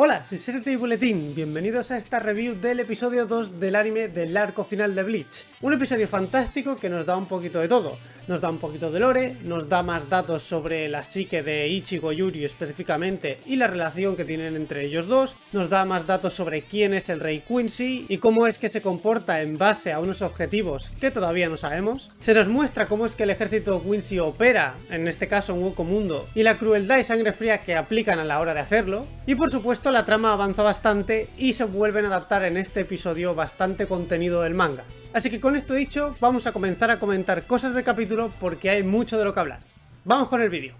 Hola, soy Serete y Buletín, bienvenidos a esta review del episodio 2 del anime del arco final de Bleach. Un episodio fantástico que nos da un poquito de todo. Nos da un poquito de lore, nos da más datos sobre la psique de Ichigo y Uryu específicamente y la relación que tienen entre ellos dos, nos da más datos sobre quién es el Rey Quincy y cómo es que se comporta en base a unos objetivos que todavía no sabemos. Se nos muestra cómo es que el ejército Quincy opera, en este caso en Wako Mundo, y la crueldad y sangre fría que aplican a la hora de hacerlo. Y por supuesto la trama avanza bastante y se vuelven a adaptar en este episodio bastante contenido del manga. Así que con esto dicho, vamos a comenzar a comentar cosas del capítulo porque hay mucho de lo que hablar. ¡Vamos con el vídeo!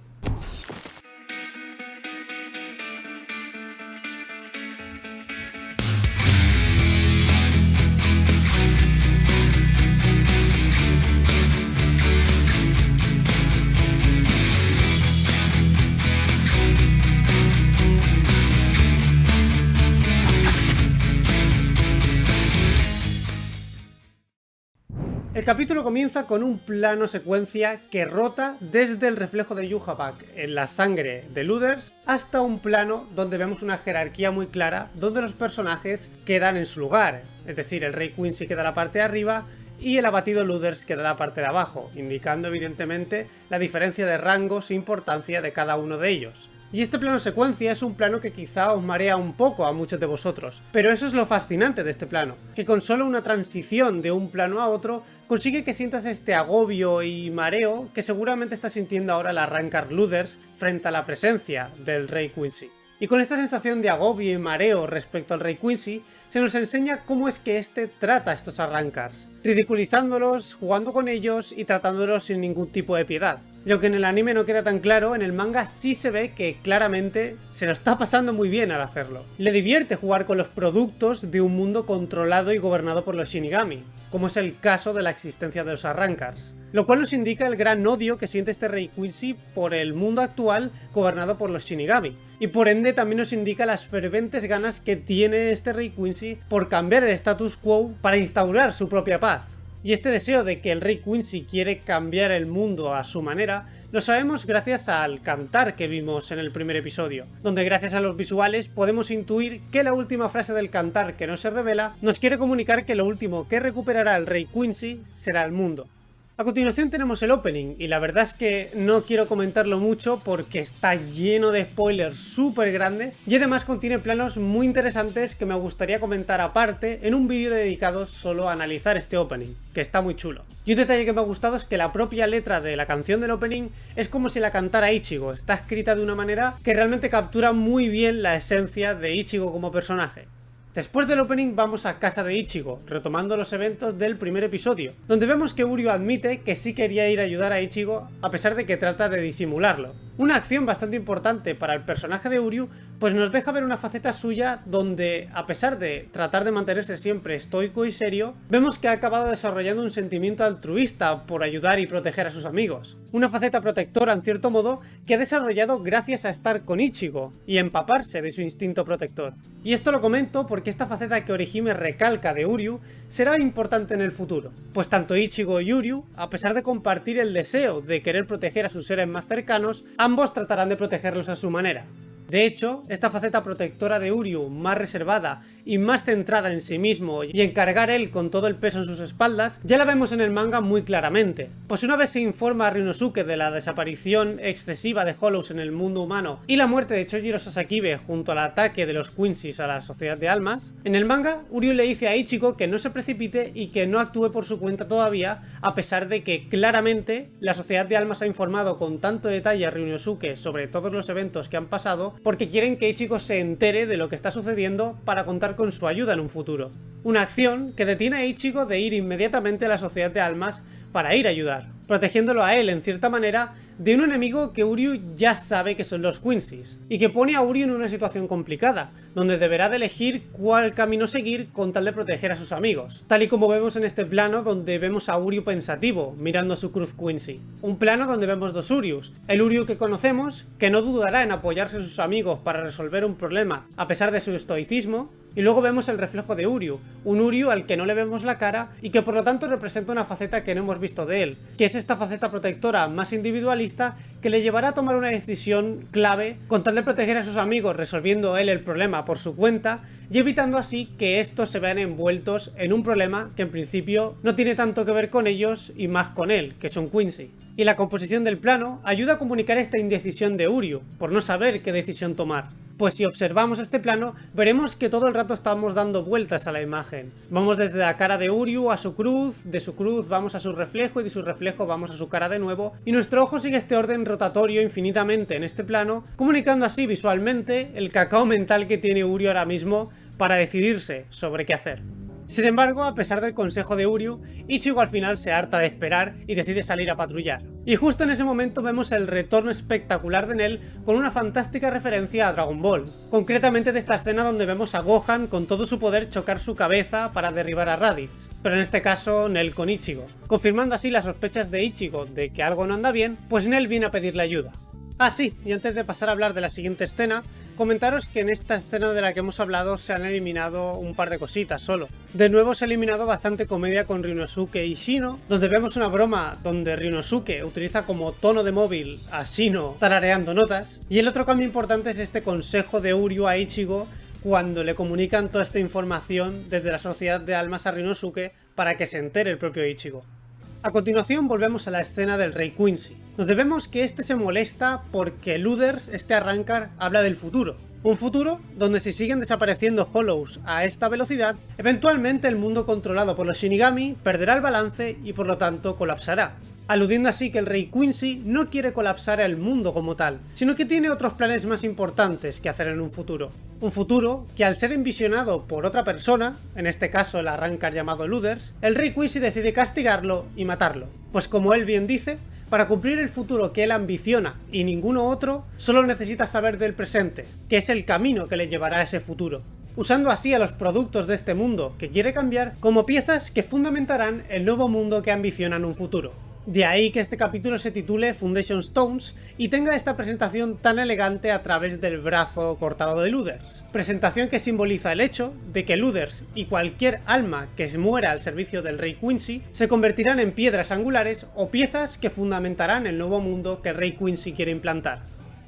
El capítulo comienza con un plano secuencia que rota desde el reflejo de Yhwach en la sangre de Luders hasta un plano donde vemos una jerarquía muy clara donde los personajes quedan en su lugar, es decir, el Rey Quincy queda en la parte de arriba y el abatido Luders queda en la parte de abajo, indicando evidentemente la diferencia de rangos e importancia de cada uno de ellos. Y este plano secuencia es un plano que quizá os marea un poco a muchos de vosotros, pero eso es lo fascinante de este plano, que con solo una transición de un plano a otro consigue que sientas este agobio y mareo que seguramente está sintiendo ahora el arrancar Luders frente a la presencia del Rey Quincy. Y con esta sensación de agobio y mareo respecto al Rey Quincy, se nos enseña cómo es que este trata a estos arrancars, ridiculizándolos, jugando con ellos y tratándolos sin ningún tipo de piedad. Y aunque en el anime no queda tan claro, en el manga sí se ve que claramente se lo está pasando muy bien al hacerlo. Le divierte jugar con los productos de un mundo controlado y gobernado por los Shinigami, como es el caso de la existencia de los arrancars, lo cual nos indica el gran odio que siente este Rey Quincy por el mundo actual gobernado por los Shinigami, y por ende también nos indica las ferventes ganas que tiene este Rey Quincy por cambiar el status quo para instaurar su propia paz. Y este deseo de que el Rey Quincy quiere cambiar el mundo a su manera, lo sabemos gracias al cantar que vimos en el primer episodio, donde gracias a los visuales podemos intuir que la última frase del cantar que no se revela nos quiere comunicar que lo último que recuperará el Rey Quincy será el mundo. A continuación tenemos el opening, y la verdad es que no quiero comentarlo mucho porque está lleno de spoilers súper grandes y además contiene planos muy interesantes que me gustaría comentar aparte en un vídeo dedicado solo a analizar este opening, que está muy chulo. Y un detalle que me ha gustado es que la propia letra de la canción del opening es como si la cantara Ichigo, está escrita de una manera que realmente captura muy bien la esencia de Ichigo como personaje. Después del opening vamos a casa de Ichigo, retomando los eventos del primer episodio, donde vemos que Uryu admite que sí quería ir a ayudar a Ichigo a pesar de que trata de disimularlo. Una acción bastante importante para el personaje de Uryu, pues nos deja ver una faceta suya donde, a pesar de tratar de mantenerse siempre estoico y serio, vemos que ha acabado desarrollando un sentimiento altruista por ayudar y proteger a sus amigos. Una faceta protectora en cierto modo que ha desarrollado gracias a estar con Ichigo y empaparse de su instinto protector. Y esto lo comento porque esta faceta que Orihime recalca de Uryu será importante en el futuro, pues tanto Ichigo y Uryu, a pesar de compartir el deseo de querer proteger a sus seres más cercanos, ambos tratarán de protegerlos a su manera. De hecho, esta faceta protectora de Uryu, más reservada y más centrada en sí mismo y en cargar él con todo el peso en sus espaldas, ya la vemos en el manga muy claramente. Pues una vez se informa a Ryunosuke de la desaparición excesiva de Hollows en el mundo humano y la muerte de Chojiro Sasakibe junto al ataque de los Quincy's a la Sociedad de Almas, en el manga Uryu le dice a Ichigo que no se precipite y que no actúe por su cuenta todavía, a pesar de que claramente la Sociedad de Almas ha informado con tanto detalle a Ryunosuke sobre todos los eventos que han pasado, porque quieren que Ichigo se entere de lo que está sucediendo para contar con su ayuda en un futuro. Una acción que detiene a Ichigo de ir inmediatamente a la Sociedad de Almas para ir a ayudar, protegiéndolo a él en cierta manera de un enemigo que Uryu ya sabe que son los Quincy's, y que pone a Uryu en una situación complicada, donde deberá de elegir cuál camino seguir con tal de proteger a sus amigos, tal y como vemos en este plano donde vemos a Uryu pensativo, mirando a su cruz Quincy. Un plano donde vemos dos Uryus, el Uryu que conocemos, que no dudará en apoyarse a sus amigos para resolver un problema a pesar de su estoicismo, y luego vemos el reflejo de Uryu, un Uryu al que no le vemos la cara y que por lo tanto representa una faceta que no hemos visto de él, que es esta faceta protectora más individualista que le llevará a tomar una decisión clave con tal de proteger a sus amigos, resolviendo él el problema por su cuenta y evitando así que estos se vean envueltos en un problema que en principio no tiene tanto que ver con ellos y más con él, que son Quincy. Y la composición del plano ayuda a comunicar esta indecisión de Uryu, por no saber qué decisión tomar. Pues si observamos este plano, veremos que todo el rato estamos dando vueltas a la imagen. Vamos desde la cara de Uryu a su cruz, de su cruz vamos a su reflejo y de su reflejo vamos a su cara de nuevo, y nuestro ojo sigue este orden rotatorio infinitamente en este plano, comunicando así visualmente el cacao mental que tiene Uryu ahora mismo para decidirse sobre qué hacer. Sin embargo, a pesar del consejo de Uryu, Ichigo al final se harta de esperar y decide salir a patrullar. Y justo en ese momento vemos el retorno espectacular de Nell con una fantástica referencia a Dragon Ball. Concretamente de esta escena donde vemos a Gohan con todo su poder chocar su cabeza para derribar a Raditz, pero en este caso Nell con Ichigo. Confirmando así las sospechas de Ichigo de que algo no anda bien, pues Nell viene a pedirle ayuda. Ah sí, y antes de pasar a hablar de la siguiente escena, comentaros que en esta escena de la que hemos hablado se han eliminado un par de cositas solo. De nuevo se ha eliminado bastante comedia con Ryunosuke y Shino, donde vemos una broma donde Ryunosuke utiliza como tono de móvil a Shino tarareando notas, y el otro cambio importante es este consejo de Uryu a Ichigo cuando le comunican toda esta información desde la Sociedad de Almas a Ryunosuke para que se entere el propio Ichigo. A continuación volvemos a la escena del Rey Quincy, donde vemos que este se molesta porque Luders, este Arrancar, habla del futuro. Un futuro donde si siguen desapareciendo Hollows a esta velocidad, eventualmente el mundo controlado por los Shinigami perderá el balance y por lo tanto colapsará. Aludiendo así que el Rey Quincy no quiere colapsar el mundo como tal, sino que tiene otros planes más importantes que hacer en un futuro. Un futuro que al ser envisionado por otra persona, en este caso el Arrancar llamado Luders, el Rey Quincy decide castigarlo y matarlo. Pues como él bien dice, para cumplir el futuro que él ambiciona y ninguno otro, solo necesita saber del presente, que es el camino que le llevará a ese futuro, usando así a los productos de este mundo que quiere cambiar como piezas que fundamentarán el nuevo mundo que ambiciona en un futuro. De ahí que este capítulo se titule Foundation Stones y tenga esta presentación tan elegante a través del brazo cortado de Luders. Presentación que simboliza el hecho de que Luders y cualquier alma que muera al servicio del Rey Quincy se convertirán en piedras angulares o piezas que fundamentarán el nuevo mundo que el Rey Quincy quiere implantar.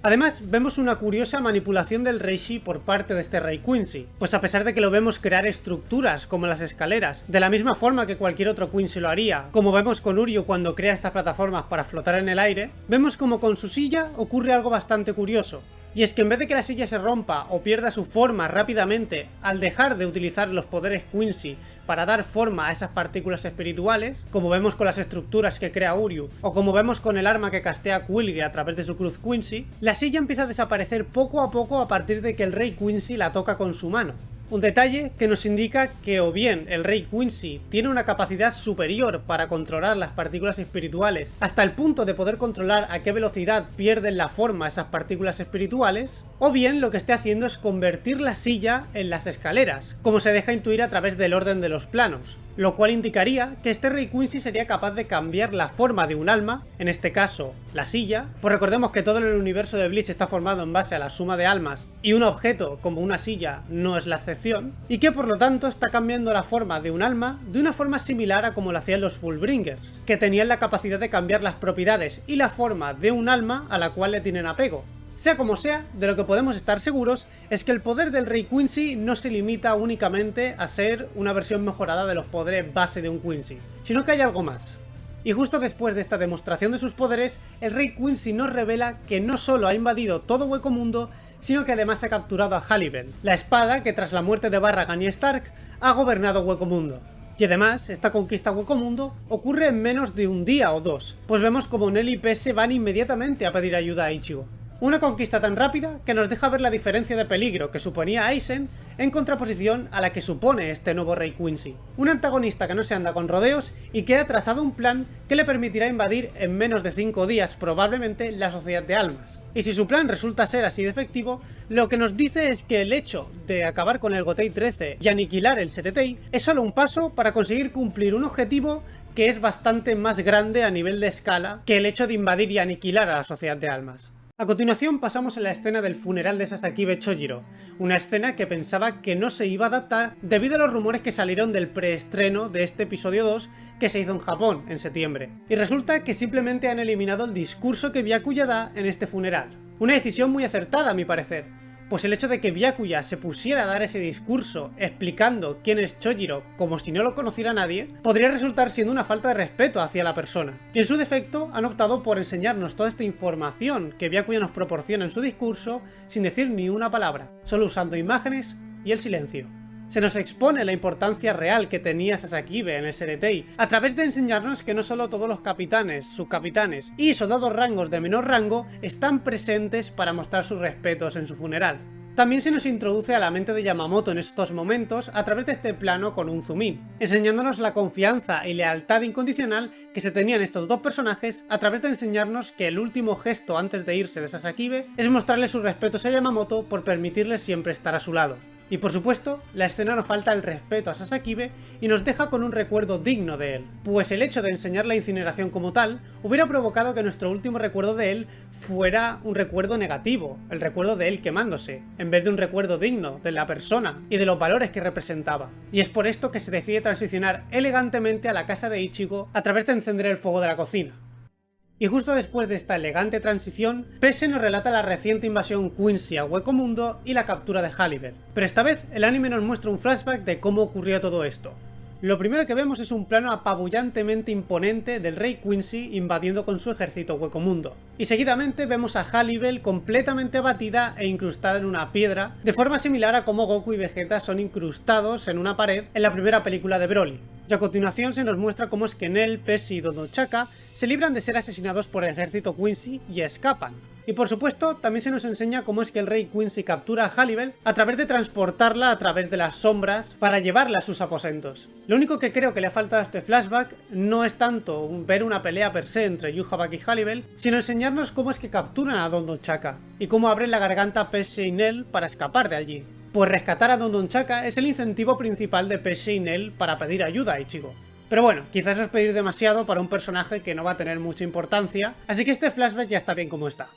Además, vemos una curiosa manipulación del Reishi por parte de este Rey Quincy, pues a pesar de que lo vemos crear estructuras como las escaleras, de la misma forma que cualquier otro Quincy lo haría, como vemos con Uryu cuando crea estas plataformas para flotar en el aire, vemos como con su silla ocurre algo bastante curioso. Y es que en vez de que la silla se rompa o pierda su forma rápidamente al dejar de utilizar los poderes Quincy para dar forma a esas partículas espirituales, como vemos con las estructuras que crea Uryu, o como vemos con el arma que castea Quilge a través de su cruz Quincy, la silla empieza a desaparecer poco a poco a partir de que el Rey Quincy la toca con su mano. Un detalle que nos indica que o bien el Rey Quincy tiene una capacidad superior para controlar las partículas espirituales hasta el punto de poder controlar a qué velocidad pierden la forma esas partículas espirituales, o bien lo que esté haciendo es convertir la silla en las escaleras, como se deja intuir a través del orden de los planos, lo cual indicaría que este Rey Quincy sería capaz de cambiar la forma de un alma, en este caso la silla, pues recordemos que todo el universo de Bleach está formado en base a la suma de almas y un objeto como una silla no es la excepción, y que por lo tanto está cambiando la forma de un alma de una forma similar a como lo hacían los Fullbringers, que tenían la capacidad de cambiar las propiedades y la forma de un alma a la cual le tienen apego. Sea como sea, de lo que podemos estar seguros es que el poder del Rey Quincy no se limita únicamente a ser una versión mejorada de los poderes base de un Quincy, sino que hay algo más. Y justo después de esta demostración de sus poderes, el Rey Quincy nos revela que no solo ha invadido todo Hueco Mundo, sino que además ha capturado a Halliburton, la espada que tras la muerte de Barragan y Stark ha gobernado Hueco Mundo. Y además, esta conquista a Hueco Mundo ocurre en menos de un día o dos, pues vemos como Nell y P.S. van inmediatamente a pedir ayuda a Ichigo. Una conquista tan rápida que nos deja ver la diferencia de peligro que suponía Aizen en contraposición a la que supone este nuevo Rey Quincy. Un antagonista que no se anda con rodeos y que ha trazado un plan que le permitirá invadir en menos de 5 días probablemente la Sociedad de Almas. Y si su plan resulta ser así de efectivo, lo que nos dice es que el hecho de acabar con el Gotei 13 y aniquilar el Seretei es solo un paso para conseguir cumplir un objetivo que es bastante más grande a nivel de escala que el hecho de invadir y aniquilar a la Sociedad de Almas. A continuación pasamos a la escena del funeral de Sasakibe Chojiro, una escena que pensaba que no se iba a adaptar debido a los rumores que salieron del preestreno de este episodio 2, que se hizo en Japón en septiembre. Y resulta que simplemente han eliminado el discurso que Byakuya da en este funeral. Una decisión muy acertada a mi parecer, pues el hecho de que Byakuya se pusiera a dar ese discurso explicando quién es Chojiro como si no lo conociera nadie, podría resultar siendo una falta de respeto hacia la persona. Y en su defecto han optado por enseñarnos toda esta información que Byakuya nos proporciona en su discurso sin decir ni una palabra, solo usando imágenes y el silencio. Se nos expone la importancia real que tenía Sasakibe en el Seretei, a través de enseñarnos que no solo todos los capitanes, subcapitanes y soldados rangos de menor rango están presentes para mostrar sus respetos en su funeral. También se nos introduce a la mente de Yamamoto en estos momentos a través de este plano con un zoom in, enseñándonos la confianza y lealtad incondicional que se tenían estos dos personajes a través de enseñarnos que el último gesto antes de irse de Sasakibe es mostrarle sus respetos a Yamamoto por permitirle siempre estar a su lado. Y por supuesto, la escena nos falta el respeto a Sasakibe y nos deja con un recuerdo digno de él, pues el hecho de enseñar la incineración como tal hubiera provocado que nuestro último recuerdo de él fuera un recuerdo negativo, el recuerdo de él quemándose, en vez de un recuerdo digno de la persona y de los valores que representaba. Y es por esto que se decide transicionar elegantemente a la casa de Ichigo a través de encender el fuego de la cocina. Y justo después de esta elegante transición, Pese nos relata la reciente invasión Quincy a Hueco Mundo y la captura de Halliburton. Pero esta vez el anime nos muestra un flashback de cómo ocurrió todo esto. Lo primero que vemos es un plano apabullantemente imponente del rey Quincy invadiendo con su ejército Hueco Mundo. Y seguidamente vemos a Halliburton completamente abatida e incrustada en una piedra, de forma similar a cómo Goku y Vegeta son incrustados en una pared en la primera película de Broly. Y a continuación se nos muestra cómo es que Nel, Pesi y Dodonchaka se libran de ser asesinados por el ejército Quincy y escapan. Y por supuesto, también se nos enseña cómo es que el rey Quincy captura a Halliburton a través de transportarla a través de las sombras para llevarla a sus aposentos. Lo único que creo que le ha faltado a este flashback no es tanto ver una pelea per se entre Yhwach y Halliburton, sino enseñarnos cómo es que capturan a Dodonchaka y cómo abren la garganta a Pesi y Nel para escapar de allí. Pues rescatar a Dodonchaka es el incentivo principal de Pese y Nel para pedir ayuda a Ichigo. Pero bueno, quizás es pedir demasiado para un personaje que no va a tener mucha importancia, así que este flashback ya está bien como está.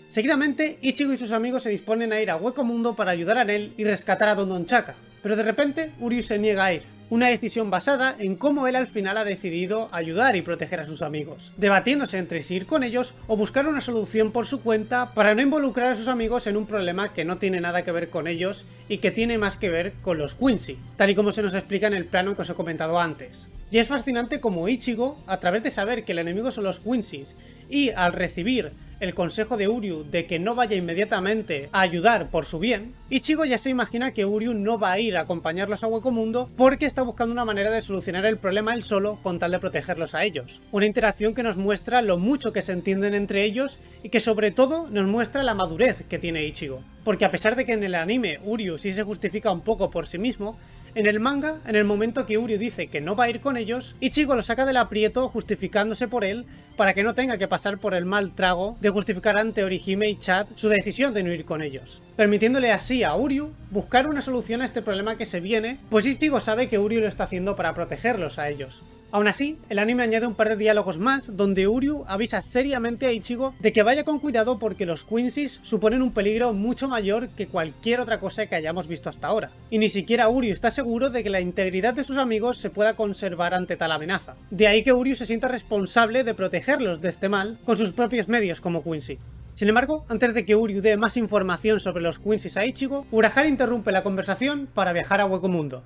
Seguidamente, Ichigo y sus amigos se disponen a ir a Hueco Mundo para ayudar a Nel y rescatar a Dodonchaka, pero de repente Uryu se niega a ir. Una decisión basada en cómo él al final ha decidido ayudar y proteger a sus amigos, debatiéndose entre si ir con ellos o buscar una solución por su cuenta para no involucrar a sus amigos en un problema que no tiene nada que ver con ellos y que tiene más que ver con los Quincy, tal y como se nos explica en el plano que os he comentado antes. Y es fascinante como Ichigo, a través de saber que el enemigo son los Quincy's y al recibir el consejo de Uryu de que no vaya inmediatamente a ayudar por su bien, Ichigo ya se imagina que Uryu no va a ir a acompañarlos a Hueco Mundo porque está buscando una manera de solucionar el problema él solo con tal de protegerlos a ellos. Una interacción que nos muestra lo mucho que se entienden entre ellos y que sobre todo nos muestra la madurez que tiene Ichigo. Porque a pesar de que en el anime Uryu sí se justifica un poco por sí mismo, en el manga, en el momento que Uryu dice que no va a ir con ellos, Ichigo lo saca del aprieto justificándose por él para que no tenga que pasar por el mal trago de justificar ante Orihime y Chad su decisión de no ir con ellos, permitiéndole así a Uryu buscar una solución a este problema que se viene, pues Ichigo sabe que Uryu lo está haciendo para protegerlos a ellos. Aún así, el anime añade un par de diálogos más donde Uryu avisa seriamente a Ichigo de que vaya con cuidado porque los Quincy's suponen un peligro mucho mayor que cualquier otra cosa que hayamos visto hasta ahora. Y ni siquiera Uryu está seguro de que la integridad de sus amigos se pueda conservar ante tal amenaza. De ahí que Uryu se sienta responsable de protegerlos de este mal con sus propios medios como Quincy. Sin embargo, antes de que Uryu dé más información sobre los Quincy's a Ichigo, Urahara interrumpe la conversación para viajar a Hueco Mundo.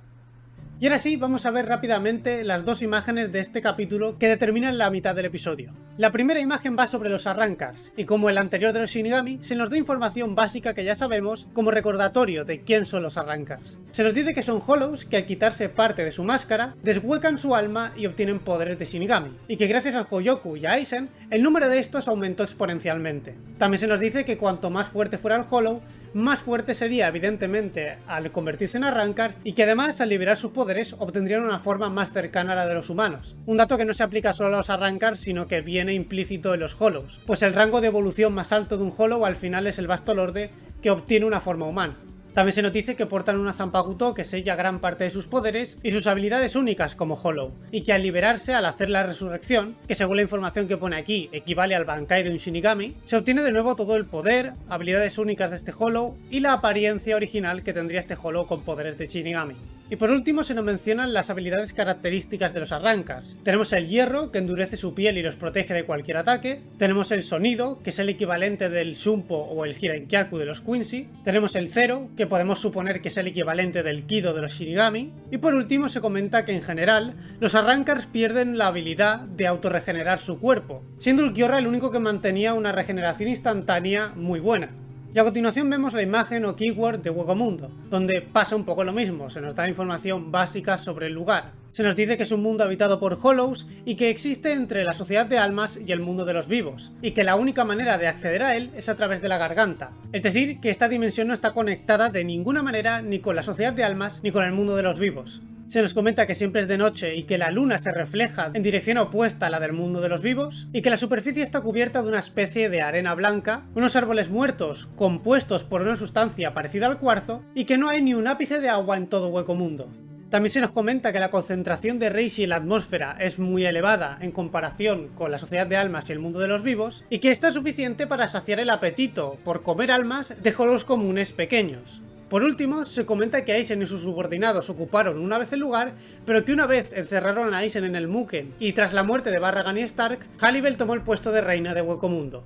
Y ahora sí, vamos a ver rápidamente las dos imágenes de este capítulo que determinan la mitad del episodio. La primera imagen va sobre los Arrancars, y como el anterior de los Shinigami, se nos da información básica que ya sabemos como recordatorio de quién son los Arrancars. Se nos dice que son Hollows que al quitarse parte de su máscara, deshuecan su alma y obtienen poderes de Shinigami, y que gracias al Hoyoku y a Aizen, el número de estos aumentó exponencialmente. También se nos dice que cuanto más fuerte fuera el Hollow, más fuerte sería evidentemente al convertirse en Arrancar y que además al liberar sus poderes obtendrían una forma más cercana a la de los humanos. Un dato que no se aplica solo a los Arrancar sino que viene implícito en los Hollows, pues el rango de evolución más alto de un Hollow al final es el Bastolorde que obtiene una forma humana. También se nos dice que portan una Zanpakuto que sella gran parte de sus poderes y sus habilidades únicas como Hollow, y que al liberarse al hacer la resurrección, que según la información que pone aquí equivale al Bankai de un Shinigami, se obtiene de nuevo todo el poder, habilidades únicas de este Hollow y la apariencia original que tendría este Hollow con poderes de Shinigami. Y por último se nos mencionan las habilidades características de los Arrancars. Tenemos el hierro, que endurece su piel y los protege de cualquier ataque. Tenemos el sonido, que es el equivalente del Shunpo o el Hirenkyaku de los Quincy. Tenemos el cero, que podemos suponer que es el equivalente del Kido de los Shinigami. Y por último se comenta que en general, los Arrancars pierden la habilidad de autorregenerar su cuerpo, siendo Ulquiorra el único que mantenía una regeneración instantánea muy buena. Y a continuación vemos la imagen o keyword de Huecomundo, donde pasa un poco lo mismo, se nos da información básica sobre el lugar. Se nos dice que es un mundo habitado por Hollows y que existe entre la sociedad de almas y el mundo de los vivos, y que la única manera de acceder a él es a través de la garganta. Es decir, que esta dimensión no está conectada de ninguna manera ni con la sociedad de almas ni con el mundo de los vivos. Se nos comenta que siempre es de noche y que la luna se refleja en dirección opuesta a la del mundo de los vivos, y que la superficie está cubierta de una especie de arena blanca, unos árboles muertos compuestos por una sustancia parecida al cuarzo, y que no hay ni un ápice de agua en todo Huecomundo. También se nos comenta que la concentración de reishi en la atmósfera es muy elevada en comparación con la sociedad de almas y el mundo de los vivos, y que está suficiente para saciar el apetito por comer almas de Hollows comunes pequeños. Por último, se comenta que Aizen y sus subordinados ocuparon una vez el lugar, pero que una vez encerraron a Aizen en el Mugen, y tras la muerte de Barragan y Stark, Hallibel tomó el puesto de reina de Huecomundo.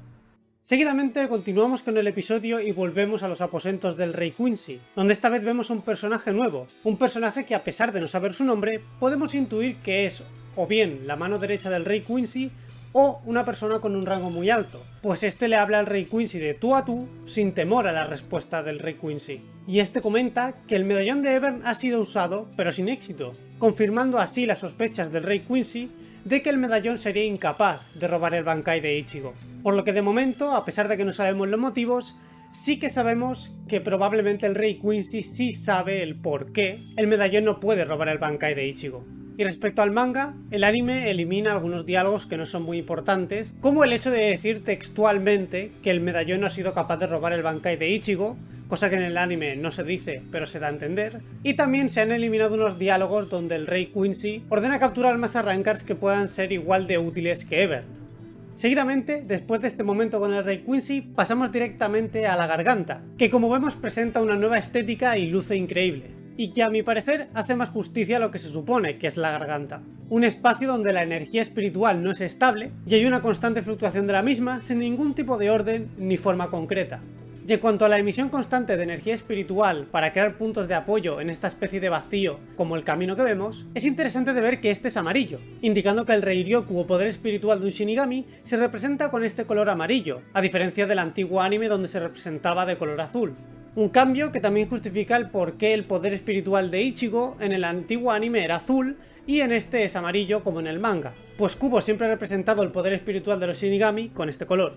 Seguidamente continuamos con el episodio y volvemos a los aposentos del Rey Quincy, donde esta vez vemos a un personaje nuevo, un personaje que a pesar de no saber su nombre, podemos intuir que es o bien la mano derecha del Rey Quincy, o una persona con un rango muy alto, pues este le habla al Rey Quincy de tú a tú, sin temor a la respuesta del Rey Quincy. Y este comenta que el medallón de Evern ha sido usado, pero sin éxito, confirmando así las sospechas del Rey Quincy de que el medallón sería incapaz de robar el Bankai de Ichigo. Por lo que de momento, a pesar de que no sabemos los motivos, sí que sabemos que probablemente el Rey Quincy sí sabe el por qué el medallón no puede robar el Bankai de Ichigo. Y respecto al manga, el anime elimina algunos diálogos que no son muy importantes, como el hecho de decir textualmente que el medallón no ha sido capaz de robar el Bankai de Ichigo, cosa que en el anime no se dice, pero se da a entender, y también se han eliminado unos diálogos donde el Rey Quincy ordena capturar más Arrancars que puedan ser igual de útiles que Evern. Seguidamente, después de este momento con el Rey Quincy, pasamos directamente a la garganta, que como vemos presenta una nueva estética y luce increíble, y que a mi parecer hace más justicia a lo que se supone que es la garganta. Un espacio donde la energía espiritual no es estable y hay una constante fluctuación de la misma sin ningún tipo de orden ni forma concreta. Y en cuanto a la emisión constante de energía espiritual para crear puntos de apoyo en esta especie de vacío como el camino que vemos, es interesante de ver que este es amarillo, indicando que el Reiryoku o poder espiritual de un Shinigami se representa con este color amarillo, a diferencia del antiguo anime donde se representaba de color azul. Un cambio que también justifica el por qué el poder espiritual de Ichigo en el antiguo anime era azul y en este es amarillo como en el manga, pues Kubo siempre ha representado el poder espiritual de los Shinigami con este color.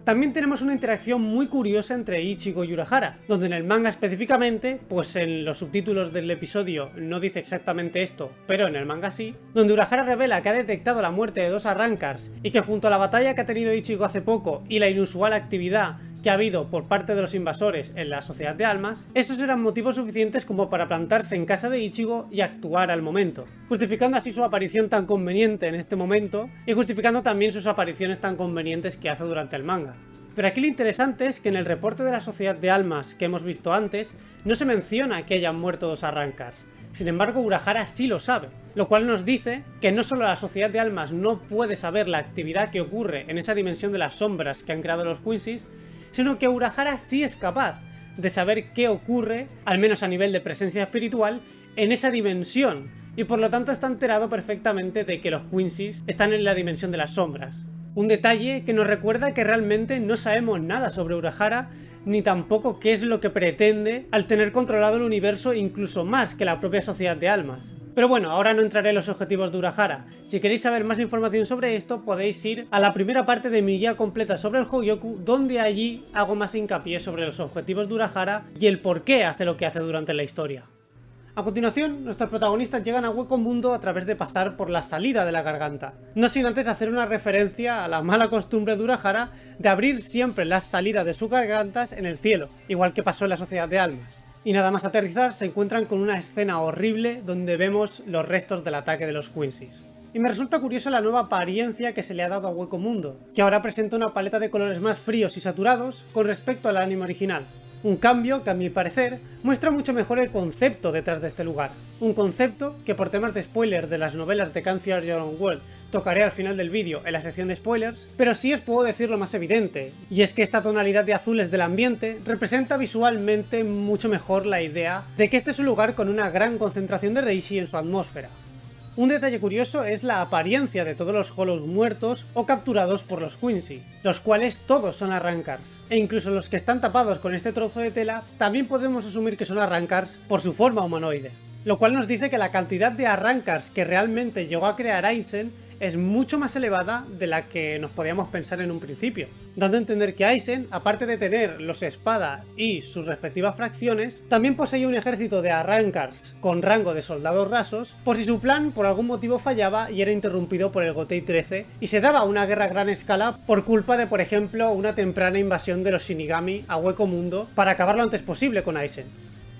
También tenemos una interacción muy curiosa entre Ichigo y Urahara, donde en el manga específicamente, pues en los subtítulos del episodio no dice exactamente esto, pero en el manga sí, donde Urahara revela que ha detectado la muerte de dos Arrancars y que junto a la batalla que ha tenido Ichigo hace poco y la inusual actividad que ha habido por parte de los invasores en la Sociedad de Almas, esos eran motivos suficientes como para plantarse en casa de Ichigo y actuar al momento, justificando así su aparición tan conveniente en este momento y justificando también sus apariciones tan convenientes que hace durante el manga. Pero aquí lo interesante es que en el reporte de la Sociedad de Almas que hemos visto antes, no se menciona que hayan muerto dos Arrancars. Sin embargo, Urahara sí lo sabe, lo cual nos dice que no solo la Sociedad de Almas no puede saber la actividad que ocurre en esa dimensión de las sombras que han creado los Quincy's, sino que Urahara sí es capaz de saber qué ocurre, al menos a nivel de presencia espiritual, en esa dimensión, y por lo tanto está enterado perfectamente de que los Quincy's están en la dimensión de las sombras. Un detalle que nos recuerda que realmente no sabemos nada sobre Urahara, ni tampoco qué es lo que pretende al tener controlado el universo incluso más que la propia Sociedad de Almas. Pero bueno, ahora no entraré en los objetivos de Urahara. Si queréis saber más información sobre esto, podéis ir a la primera parte de mi guía completa sobre el Hogyoku, donde allí hago más hincapié sobre los objetivos de Urahara y el por qué hace lo que hace durante la historia. A continuación, nuestros protagonistas llegan a Huecomundo a través de pasar por la salida de la garganta, no sin antes hacer una referencia a la mala costumbre de Urahara de abrir siempre las salidas de sus gargantas en el cielo, igual que pasó en la Sociedad de Almas. Y nada más aterrizar se encuentran con una escena horrible donde vemos los restos del ataque de los Quincy's. Y me resulta curiosa la nueva apariencia que se le ha dado a Huecomundo, que ahora presenta una paleta de colores más fríos y saturados con respecto al anime original. Un cambio que a mi parecer muestra mucho mejor el concepto detrás de este lugar. Un concepto que por temas de spoiler de las novelas de Can't Fear Your Own World tocaré al final del vídeo en la sección de spoilers, pero sí os puedo decir lo más evidente, y es que esta tonalidad de azules del ambiente representa visualmente mucho mejor la idea de que este es un lugar con una gran concentración de Reishi en su atmósfera. Un detalle curioso es la apariencia de todos los Hollows muertos o capturados por los Quincy, los cuales todos son Arrancars, e incluso los que están tapados con este trozo de tela también podemos asumir que son Arrancars por su forma humanoide, lo cual nos dice que la cantidad de Arrancars que realmente llegó a crear Aizen es mucho más elevada de la que nos podíamos pensar en un principio, dando a entender que Aizen, aparte de tener los espada y sus respectivas fracciones, también poseía un ejército de Arrancars con rango de soldados rasos, por si su plan por algún motivo fallaba y era interrumpido por el Gotei 13 y se daba una guerra a gran escala por culpa de, por ejemplo, una temprana invasión de los Shinigami a Hueco Mundo para acabar lo antes posible con Aizen.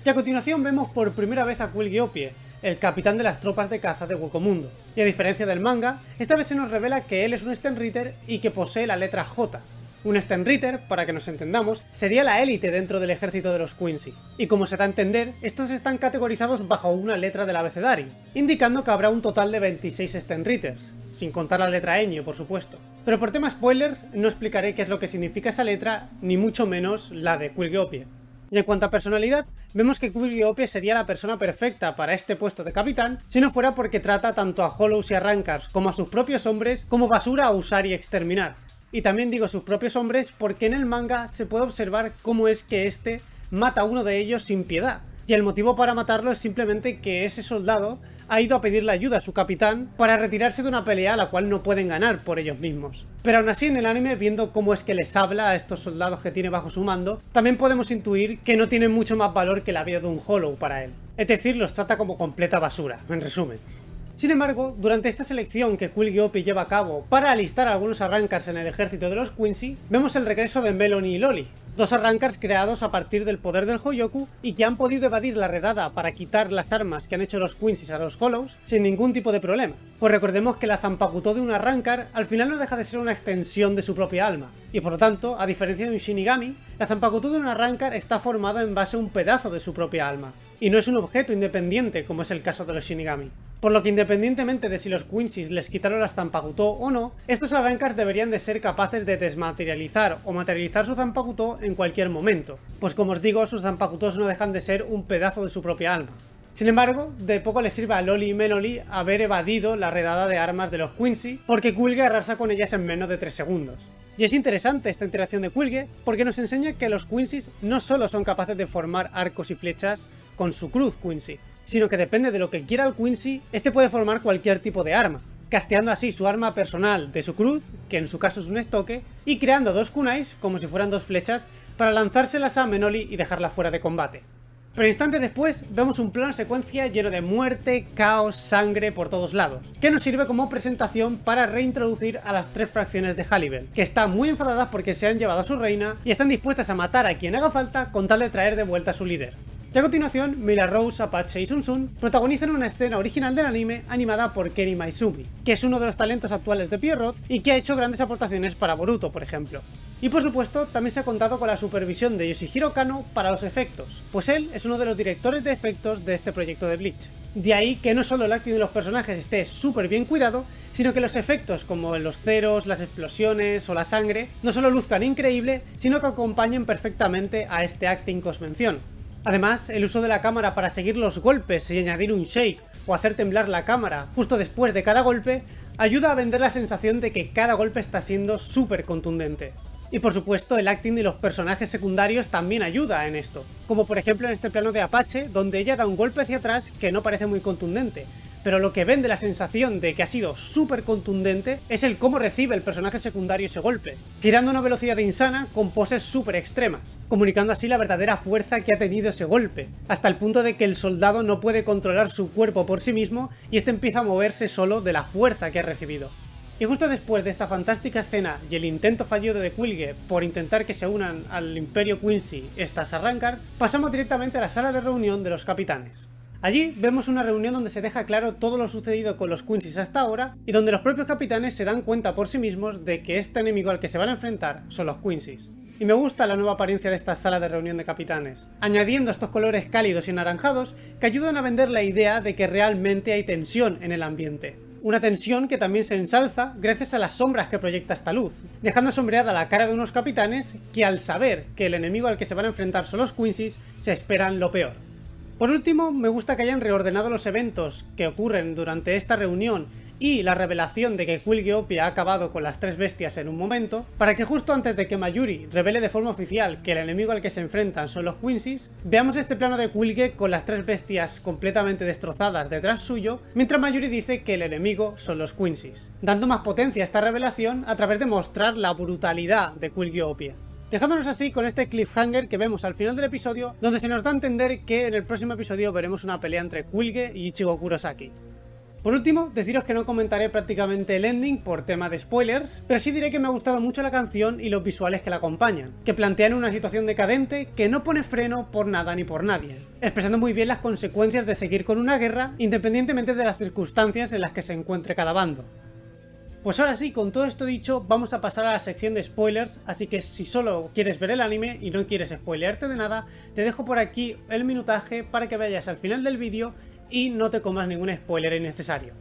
Y a continuación vemos por primera vez a Quilgeoppie, el capitán de las tropas de caza de Hueco Mundo, y a diferencia del manga, esta vez se nos revela que él es un Stenritter y que posee la letra J. Un Stenritter, para que nos entendamos, sería la élite dentro del ejército de los Quincy, y como se da a entender, estos están categorizados bajo una letra del abecedario, indicando que habrá un total de 26 Stenritters, sin contar la letra ñ, por supuesto. Pero por tema spoilers, no explicaré qué es lo que significa esa letra, ni mucho menos la de Quilgeoppie. Y en cuanto a personalidad, vemos que Quilgeoppie sería la persona perfecta para este puesto de capitán, si no fuera porque trata tanto a Hollows y Arrancars como a sus propios hombres como basura a usar y exterminar. Y también digo sus propios hombres porque en el manga se puede observar cómo es que este mata a uno de ellos sin piedad. Y el motivo para matarlo es simplemente que ese soldado ha ido a pedirle ayuda a su capitán para retirarse de una pelea a la cual no pueden ganar por ellos mismos. Pero aún así en el anime, viendo cómo es que les habla a estos soldados que tiene bajo su mando, también podemos intuir que no tienen mucho más valor que la vida de un Hollow para él. Es decir, los trata como completa basura, en resumen. Sin embargo, durante esta selección que Quilgeoppie lleva a cabo para alistar a algunos Arrancars en el ejército de los Quincy, vemos el regreso de Melony y Loli, dos Arrancars creados a partir del poder del Hoyoku y que han podido evadir la redada para quitar las armas que han hecho los Quincy a los Hollows sin ningún tipo de problema. Pues recordemos que la Zanpakuto de un Arrancar al final no deja de ser una extensión de su propia alma, y por lo tanto, a diferencia de un Shinigami, la Zanpakuto de un Arrancar está formada en base a un pedazo de su propia alma, y no es un objeto independiente como es el caso de los Shinigami. Por lo que independientemente de si los Quincy les quitaron las Zanpakuto o no, estos Arrancars deberían de ser capaces de desmaterializar o materializar su Zanpakuto en cualquier momento, pues como os digo, sus Zanpakutos no dejan de ser un pedazo de su propia alma. Sin embargo, de poco les sirve a Loli y Melony haber evadido la redada de armas de los Quincy, porque Quilge arrasa con ellas en menos de 3 segundos. Y es interesante esta interacción de Quilge porque nos enseña que los Quincy no solo son capaces de formar arcos y flechas con su cruz Quincy, sino que depende de lo que quiera el Quincy, este puede formar cualquier tipo de arma, casteando así su arma personal de su cruz, que en su caso es un estoque, y creando dos kunais, como si fueran dos flechas, para lanzárselas a Melony y dejarla fuera de combate. Pero instantes después vemos un plano secuencia lleno de muerte, caos, sangre por todos lados, que nos sirve como presentación para reintroducir a las 3 fracciones de Halliburton, que están muy enfadadas porque se han llevado a su reina y están dispuestas a matar a quien haga falta con tal de traer de vuelta a su líder. Y a continuación, Mila Rose, Apache y Sun Sun protagonizan una escena original del anime animada por Kenny Maizumi, que es uno de los talentos actuales de Pierrot y que ha hecho grandes aportaciones para Boruto, por ejemplo. Y por supuesto, también se ha contado con la supervisión de Yoshihiro Kano para los efectos, pues él es uno de los directores de efectos de este proyecto de Bleach. De ahí que no solo el acting de los personajes esté súper bien cuidado, sino que los efectos como los ceros, las explosiones o la sangre no solo luzcan increíble, sino que acompañen perfectamente a este acting que os menciono. Además, el uso de la cámara para seguir los golpes y añadir un shake o hacer temblar la cámara justo después de cada golpe ayuda a vender la sensación de que cada golpe está siendo súper contundente. Y por supuesto el acting de los personajes secundarios también ayuda en esto, como por ejemplo en este plano de Apache donde ella da un golpe hacia atrás que no parece muy contundente, pero lo que vende la sensación de que ha sido súper contundente es el cómo recibe el personaje secundario ese golpe, girando a una velocidad insana con poses súper extremas, comunicando así la verdadera fuerza que ha tenido ese golpe, hasta el punto de que el soldado no puede controlar su cuerpo por sí mismo y este empieza a moverse solo de la fuerza que ha recibido. Y justo después de esta fantástica escena y el intento fallido de Quilge por intentar que se unan al Imperio Quincy estas Arrancars, pasamos directamente a la sala de reunión de los capitanes. Allí vemos una reunión donde se deja claro todo lo sucedido con los Quincy hasta ahora y donde los propios capitanes se dan cuenta por sí mismos de que este enemigo al que se van a enfrentar son los Quincy. y me gusta la nueva apariencia de esta sala de reunión de capitanes, añadiendo estos colores cálidos y anaranjados que ayudan a vender la idea de que realmente hay tensión en el ambiente. Una tensión que también se ensalza gracias a las sombras que proyecta esta luz, dejando sombreada la cara de unos capitanes que, al saber que el enemigo al que se van a enfrentar son los Quincy's, se esperan lo peor. Por último, me gusta que hayan reordenado los eventos que ocurren durante esta reunión y la revelación de que Quilgeopia ha acabado con las tres bestias en un momento, para que justo antes de que Mayuri revele de forma oficial que el enemigo al que se enfrentan son los Quincy's, veamos este plano de Quilge con las tres bestias completamente destrozadas detrás suyo, mientras Mayuri dice que el enemigo son los Quincy's, dando más potencia a esta revelación a través de mostrar la brutalidad de Quilgeopia. Dejándonos así con este cliffhanger que vemos al final del episodio, donde se nos da a entender que en el próximo episodio veremos una pelea entre Quilge y Ichigo Kurosaki. Por último, deciros que no comentaré prácticamente el ending por tema de spoilers, pero sí diré que me ha gustado mucho la canción y los visuales que la acompañan, que plantean una situación decadente que no pone freno por nada ni por nadie, expresando muy bien las consecuencias de seguir con una guerra independientemente de las circunstancias en las que se encuentre cada bando. Pues ahora sí, con todo esto dicho, vamos a pasar a la sección de spoilers, así que si solo quieres ver el anime y no quieres spoilearte de nada, te dejo por aquí el minutaje para que vayas al final del vídeo y no te comas ningún spoiler innecesario.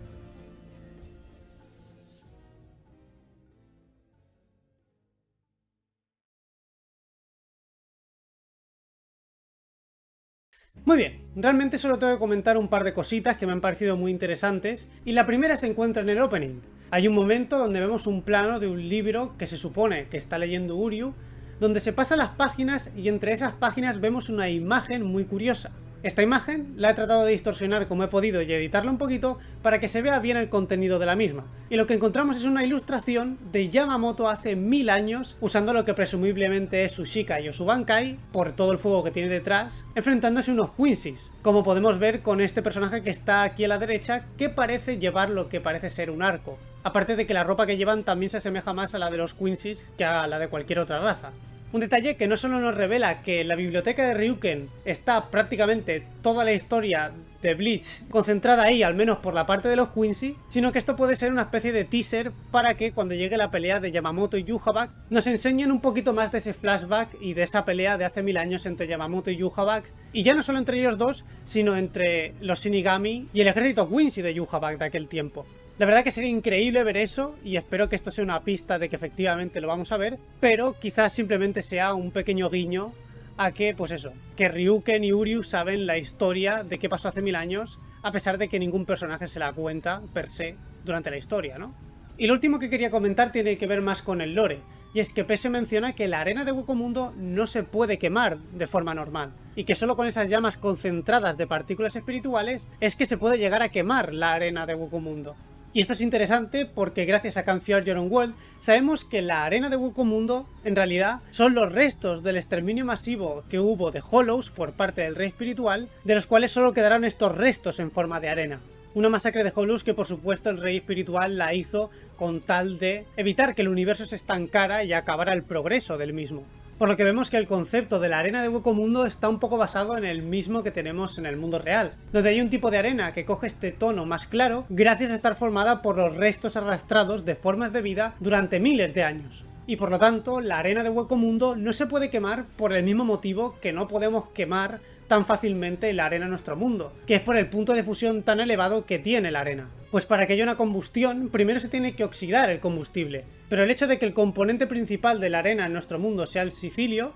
Muy bien, realmente solo tengo que comentar un par de cositas que me han parecido muy interesantes, y la primera se encuentra en el opening. Hay un momento donde vemos un plano de un libro que se supone que está leyendo Uryu, donde se pasan las páginas y entre esas páginas vemos una imagen muy curiosa. Esta imagen la he tratado de distorsionar como he podido y editarla un poquito para que se vea bien el contenido de la misma. Y lo que encontramos es una ilustración de Yamamoto hace 1000 años, usando lo que presumiblemente es su Shikai o su Bankai, por todo el fuego que tiene detrás, enfrentándose a unos Quincy's, como podemos ver con este personaje que está aquí a la derecha, que parece llevar lo que parece ser un arco. Aparte de que la ropa que llevan también se asemeja más a la de los Quincy's que a la de cualquier otra raza. Un detalle que no solo nos revela que en la biblioteca de Ryuken está prácticamente toda la historia de Bleach concentrada ahí, al menos por la parte de los Quincy, sino que esto puede ser una especie de teaser para que cuando llegue la pelea de Yamamoto y Yhwach nos enseñen un poquito más de ese flashback y de esa pelea de hace 1000 años entre Yamamoto y Yhwach, y ya no solo entre ellos dos, sino entre los Shinigami y el ejército Quincy de Yhwach de aquel tiempo. La verdad que sería increíble ver eso y espero que esto sea una pista de que efectivamente lo vamos a ver, pero quizás simplemente sea un pequeño guiño a que, pues eso, que Ryuken y Uryu saben la historia de qué pasó hace 1000 años, a pesar de que ningún personaje se la cuenta per se durante la historia, ¿no? Y lo último que quería comentar tiene que ver más con el lore, y es que Pese menciona que la arena de Hueco Mundo no se puede quemar de forma normal, y que solo con esas llamas concentradas de partículas espirituales es que se puede llegar a quemar la arena de Hueco Mundo. Y esto es interesante porque gracias a Can Fear Your Own World sabemos que la arena de Hueco Mundo en realidad son los restos del exterminio masivo que hubo de Hollows por parte del rey espiritual, de los cuales solo quedaron estos restos en forma de arena. Una masacre de Hollows que por supuesto el rey espiritual la hizo con tal de evitar que el universo se estancara y acabara el progreso del mismo. Por lo que vemos que el concepto de la arena de Hueco Mundo está un poco basado en el mismo que tenemos en el mundo real, donde hay un tipo de arena que coge este tono más claro gracias a estar formada por los restos arrastrados de formas de vida durante miles de años. Y por lo tanto, la arena de Hueco Mundo no se puede quemar por el mismo motivo que no podemos quemar tan fácilmente la arena en nuestro mundo, que es por el punto de fusión tan elevado que tiene la arena. Pues para que haya una combustión, primero se tiene que oxidar el combustible, pero el hecho de que el componente principal de la arena en nuestro mundo sea el silicio,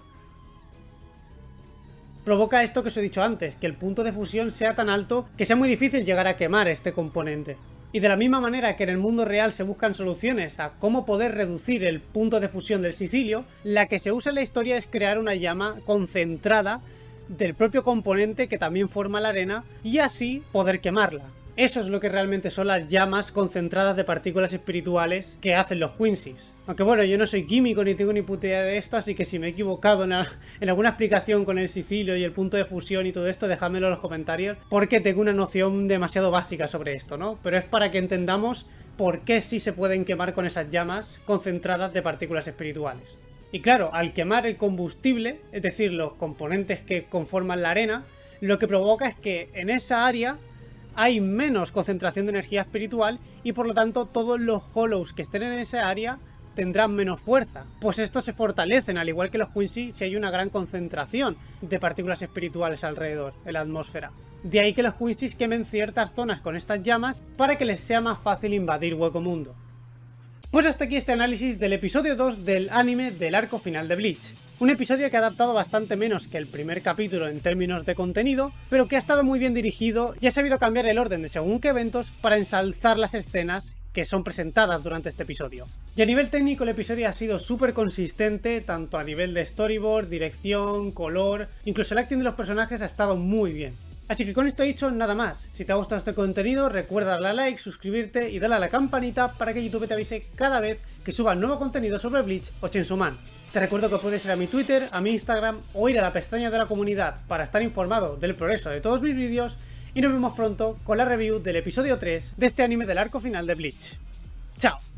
provoca esto que os he dicho antes, que el punto de fusión sea tan alto que sea muy difícil llegar a quemar este componente. Y de la misma manera que en el mundo real se buscan soluciones a cómo poder reducir el punto de fusión del silicio, la que se usa en la historia es crear una llama concentrada del propio componente que también forma la arena y así poder quemarla. Eso es lo que realmente son las llamas concentradas de partículas espirituales que hacen los Quincy's. Aunque bueno, yo no soy químico ni tengo ni puta idea de esto, así que si me he equivocado en alguna explicación con el silicio y el punto de fusión y todo esto, dejádmelo en los comentarios, porque tengo una noción demasiado básica sobre esto, ¿no? Pero es para que entendamos por qué sí se pueden quemar con esas llamas concentradas de partículas espirituales. Y claro, al quemar el combustible, es decir, los componentes que conforman la arena, lo que provoca es que en esa área hay menos concentración de energía espiritual y por lo tanto todos los Hollows que estén en esa área tendrán menos fuerza, pues estos se fortalecen, al igual que los Quincy, si hay una gran concentración de partículas espirituales alrededor, en la atmósfera. De ahí que los Quincy quemen ciertas zonas con estas llamas para que les sea más fácil invadir Hueco Mundo. Pues hasta aquí este análisis del episodio 2 del anime del arco final de Bleach. Un episodio que ha adaptado bastante menos que el primer capítulo en términos de contenido, pero que ha estado muy bien dirigido y ha sabido cambiar el orden de según qué eventos para ensalzar las escenas que son presentadas durante este episodio. Y a nivel técnico el episodio ha sido súper consistente, tanto a nivel de storyboard, dirección, color, incluso el acting de los personajes ha estado muy bien. Así que con esto dicho, nada más. Si te ha gustado este contenido, recuerda darle a like, suscribirte y darle a la campanita para que YouTube te avise cada vez que suba nuevo contenido sobre Bleach o Chainsaw Man. Te recuerdo que puedes ir a mi Twitter, a mi Instagram o ir a la pestaña de la comunidad para estar informado del progreso de todos mis vídeos y nos vemos pronto con la review del episodio 3 de este anime del arco final de Bleach. ¡Chao!